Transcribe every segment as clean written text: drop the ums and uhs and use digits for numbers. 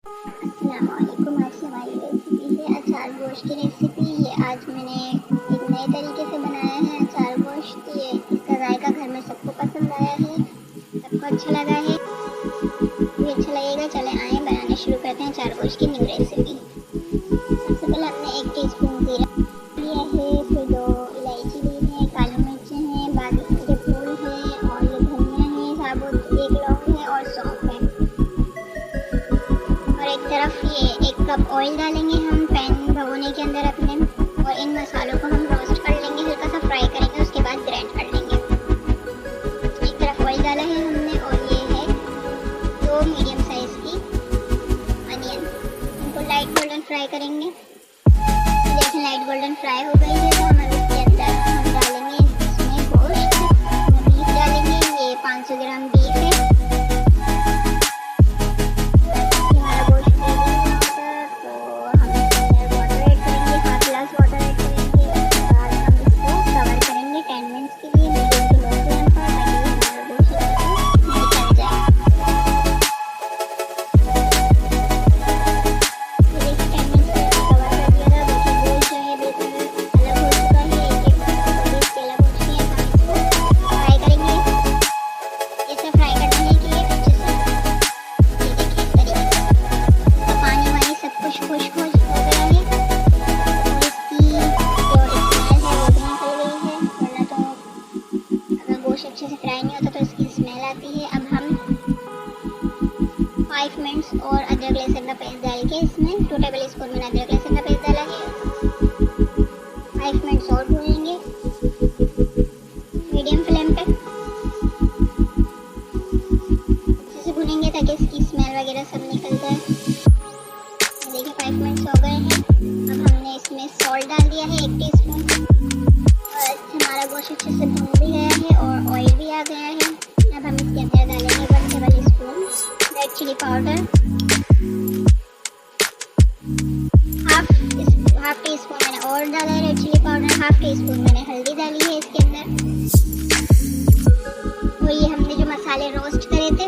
अस्सलामुअलैकुम। आज की हमारी रेसिपी है अचार गोश्त की रेसिपी। ये आज मैंने एक नए तरीके से बनाया है अचार गोश्त। ये इसका जायका घर में सबको पसंद आया है, सबको अच्छा लगा है, भी अच्छा लगेगा। चले आए बनाना शुरू करते हैं अचार गोश्त की न्यू रेसिपी। सबसे पहले हमने 1 टीस्पून जीरा लिया है, फिर 2 इलायची ली है, काली मिर्चें हैं, बाकी के फूल हैं और ये धनिया है साबुत, 1 लौंग है और सौंफ है। और एक तरफ ये 1 कप ऑयल डालेंगे हम पैन भगोने के अंदर अपने, और इन मसालों को हम रोस्ट कर लेंगे, हल्का सा फ्राई करेंगे, उसके बाद ग्राइंड कर लेंगे। एक तरफ ऑयल डाला है हमने और ये है 2 मीडियम साइज की अनियन, इनको लाइट गोल्डन फ्राई करेंगे। देखें लाइट गोल्डन फ्राई हो गई है, तो हम इसके अंदर हम डालेंगे इसमें गोश्त, बीफ डालेंगे। ये 500 ग्राम बीफ है। अच्छे से फ्राई नहीं होता तो इसकी स्मेल आती है। अब हम 5 मिनट्स और अदरक लहसुन का पेस्ट डाल के इसमें 2 टेबल स्पून मैंने अदरक लहसुन का पेस्ट डाला है। 5 मिनट्स और भूनेंगे मीडियम फ्लेम पे, अच्छे से भूनेंगे ताकि इसकी स्मेल वगैरह सब निकल जाए। देखिए 5 मिनट्स हो गए हैं। अब हमने इसमें सॉल्ट डाल दिया है 1 टीस्पून, और हमारा गोश्त अच्छे से भून भी गया है और ऑयल भी आ गया है। अब हम इसके अंदर डालेंगे 1 tablespoon red chilli powder, half teaspoon मैंने और डाला है red chilli powder, half teaspoon मैंने हल्दी डाली है इसके अंदर। और ये हमने जो मसाले रोस्ट करे थे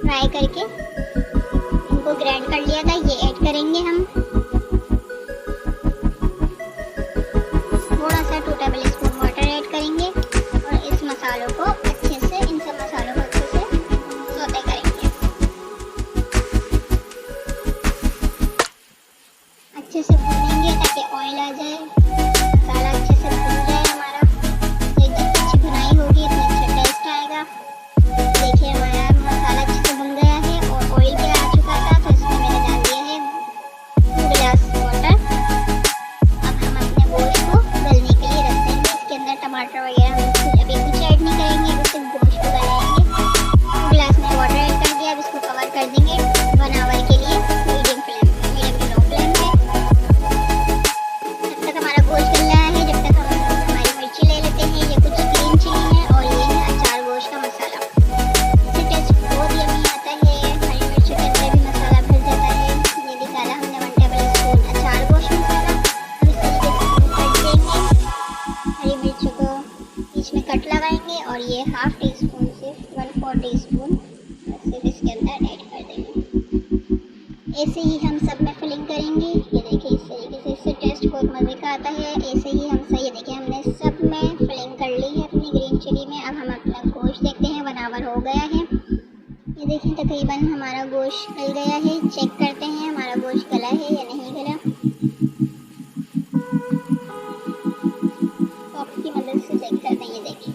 फ्राई करके, इनको ग्राइंड कर लिया था, ये ऐड करेंगे हम। थोड़ा सा 2 टेबल स्पून वाटर ऐड करेंगे और इस मसालों को अच्छे से, इन सब मसालों को अच्छे से सौते करेंगे, अच्छे से भूनेंगे ताकि ऑयल आ जाए, मसाला अच्छे से भून जाए हमारा। जितनी अच्छी भुनाई होगी इतना अच्छा टेस्ट आएगा। देखिए हमारा मसाला अच्छे से भुन गया है और ऑयल भी आ चुका था, तो इसमें मैंने डाल दिया है 2 गिलास वाटर। अब हम अपने गोश्त को गलने के लिए रख देंगे। इसके अंदर टमाटर वगैरह हम अभी कुछ ऐड नहीं करेंगे, बस सिर्फ गोश्त को गलाएंगे। 2 गिलास में वाटर ऐड कर दिया। अब इसको कवर कर देंगे 1 आवर के लिए मीडियम टू लो फ्लेम पे। जब तक हमारा गोश्त गल रहा है, जब तक हम हमारी मिर्ची ले लेते हैं। ये कुछ ग्रीन चिली है और ये है अचार गोश्त का मसाला। इससे टेस्ट बहुत यम्मी आता है, हरी मिर्ची के अंदर भी मसाला भर जाता है। ये भी डाला हमने 1 टेबल स्पून अचार गोश्त मसाला। अब इस तरीके से हम कट देंगे, हरी मिर्ची को बीच में कट लगाएंगे और ये हाफ टी स्पून सिर्फ 1/4 टी स्पून सिर्फ इसके अंदर ऐड कर देंगे। ऐसे ही हम सब में फिलिंग करेंगे। ये देखिए इस तरीके से, इससे टेस्ट बहुत मज़े का आता है। ऐसे ही हम सही, देखिए हमने सब में फिलिंग कर ली है अपनी ग्रीन चिली में। अब हम अपना गोश्त देखते हैं, 1 आवर हो गया है। ये देखिए तकरीबन हमारा गोश्त गल गया है। चेक करते हैं हमारा गोश्त गला है या नहीं गला। फॉक्स की मदद से चेक करते हैं। ये देखिए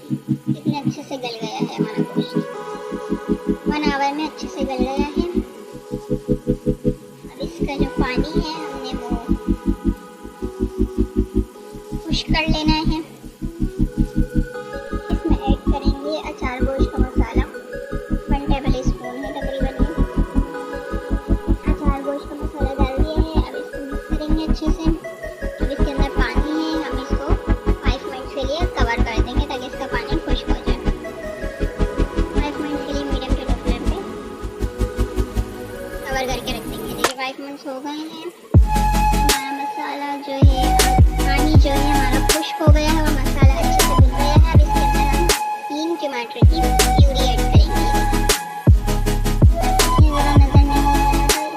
कितने अच्छे से गल गया है हमारा गोश्त, 1 आवर में अच्छे से गल गया है। अब इसका जो पानी है हमने वो खुश्क कर लेना है। इसमें ऐड करेंगे अचार गोश्त का मसाला, 1 टेबल स्पून है तकरीबन। अचार गोश्त का मसाला डाल दिया है। अब इसको मिक्स करेंगे अच्छे से। अब इसके अंदर पानी है, हम इसको 5 मिनट के लिए कवर कर देंगे ताकि इसका पानी खुश्क हो जाए। 5 मिनट के लिए मीडियम टू लो फ्लेम पे कवर करके रख देंगे। देखिए 5 मिनट्स हो गए हैं। हमारा मसाला जो है, पानी जो है हमारा खुश्क हो गया है और मसाला अच्छे से भुन गया है। अब इसके अंदर हम 3 टमाटर की प्यूरी ऐड करेंगे। ये ज़रा नज़र नहीं आ रहा है,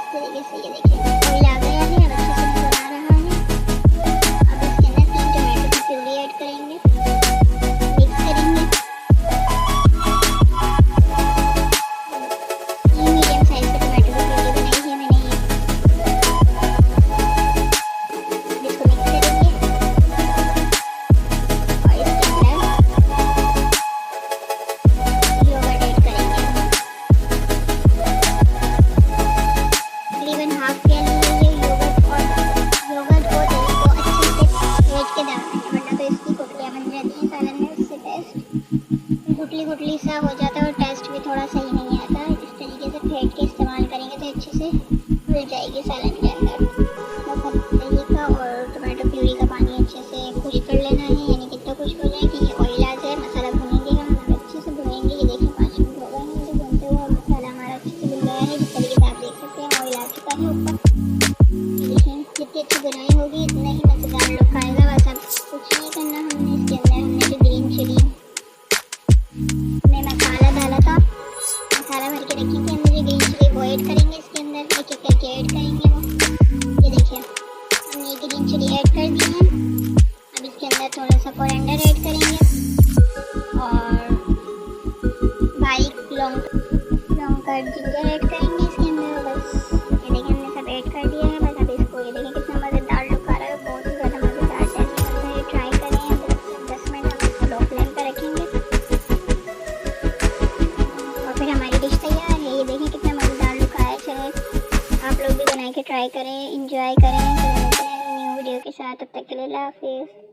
घुल जाएगी सैलेड के अंदर। बस अब दही का और टोमेटो प्यूरी का पानी अच्छे से खुश कर लेना है, यानी कितना खुश हो जाए कि ये ऑयल आ जाए। मसाला भुनेंगे हम और अच्छे से भुनेंगे। ये देखिए 5 मिनट हो गए हैं मुझे भूनते हुए और मसाला हमारा अच्छे से भुन गया है। जिस तरीके से आप देख सकते हैं ऑयल आ चुका है ऊपर। देखिए जितनी अच्छी बुनाई होगी इतना ही मज़ेदार लोग खाएगा। बस अब कुछ नहीं करना हमने। इसके अंदर हमने जो ग्रीन चिली में मसाला डाला था, मसाला भर के रखी थी हमने, जो ग्रीन चिली वो ऐड करेंगे इसके अंदर, एक एक करके ऐड करेंगे वो। ये देखिए हमने ये ग्रीन चिली ऐड कर दी है। अब इसके अंदर थोड़ा सा कोरिएंडर ऐड करेंगे और बारीक लौंग का जिंजर ऐड करेंगे इसके अंदर। बस ये देखिए हमने सब ऐड कर दिया है। बस अब इसको ये देखिए कितना मज़ेदार लुक आ रहा है, बहुत ही ज़्यादा मज़ेदार टेस्ट बनता है। ट्राई करें। 10 मिनट हम इसको लो फ्लेम पर रखेंगे और फिर हमारी डिश तैयार है। ये देखिए कितना मज़ेदार लुक आया। चलें आप लोग भी बना के ट्राई करें, इंजॉय करें। तो मिलते हैं न्यू वीडियो के साथ, तब तक के लिए अल्लाह हाफिज़।